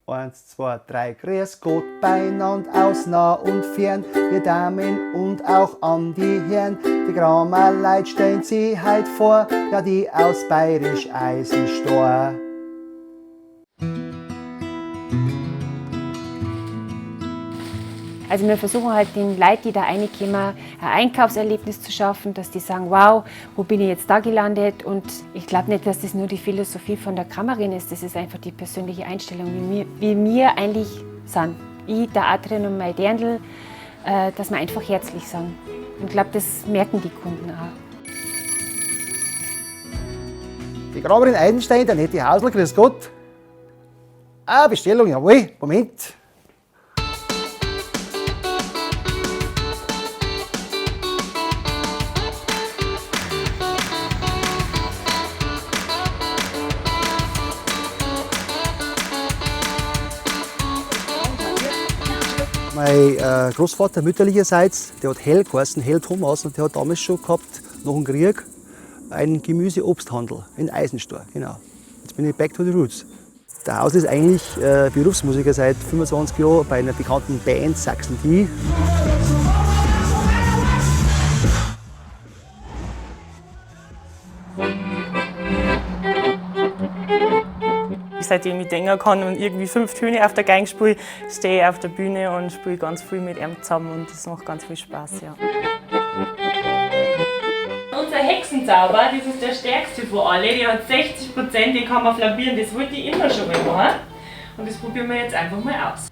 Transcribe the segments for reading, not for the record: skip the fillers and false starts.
1, 2, 3, grüß Gott beinand aus nah und fern, ihr Damen und auch an die Herren. Die Gramer Leid stellen sie heut vor, ja die aus Bayerisch Eisenstor. Also wir versuchen halt den Leuten, die da reinkommen, ein Einkaufserlebnis zu schaffen, dass die sagen, wow, wo bin ich jetzt da gelandet? Und ich glaube nicht, dass das nur die Philosophie von der Kammerin ist, das ist einfach die persönliche Einstellung, wie wir eigentlich sind. Ich, der Adrian und mein Dirndl, dass wir einfach herzlich sind. Und ich glaube, das merken die Kunden auch. Die Gramerin Eisenstein, der nette Hausl, grüß Gott. Ah, Bestellung, jawohl, Moment. Mein Großvater mütterlicherseits, der hat Hell geheißen, Hell Thomas, und der hat damals schon gehabt, nach dem Krieg, einen Gemüse-Obsthandel in Eisenstor. Genau. Jetzt bin ich back to the roots. Der Haus ist eigentlich Berufsmusiker seit 25 Jahren bei einer bekannten Band, Saxon D. Seitdem ich denken kann und irgendwie 5 Töne auf der Geige spiele, stehe ich auf der Bühne und spiele ganz viel mit ihm zusammen und das macht ganz viel Spaß. Ja. Unser Hexenzauber, das ist der stärkste von allen, der hat 60%, den kann man flambieren, das wollte ich immer schon mal machen. Und das probieren wir jetzt einfach mal aus.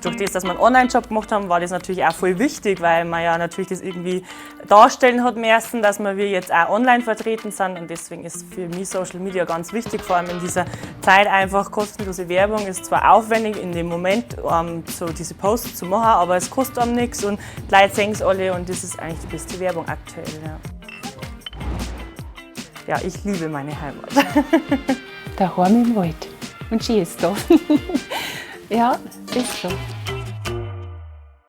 Durch das, dass wir einen Online-Shop gemacht haben, war das natürlich auch voll wichtig, weil man ja natürlich das irgendwie darstellen hat müssen, dass wir jetzt auch online vertreten sind und deswegen ist für mich Social Media ganz wichtig, vor allem in dieser Zeit einfach kostenlose Werbung ist zwar aufwendig in dem Moment, so diese Posts zu machen, aber es kostet einem nichts und die Leute sehen es alle und das ist eigentlich die beste Werbung aktuell. Ja, ich liebe meine Heimat. Daheim im Wald. Und schön ist da. Ja, ist so.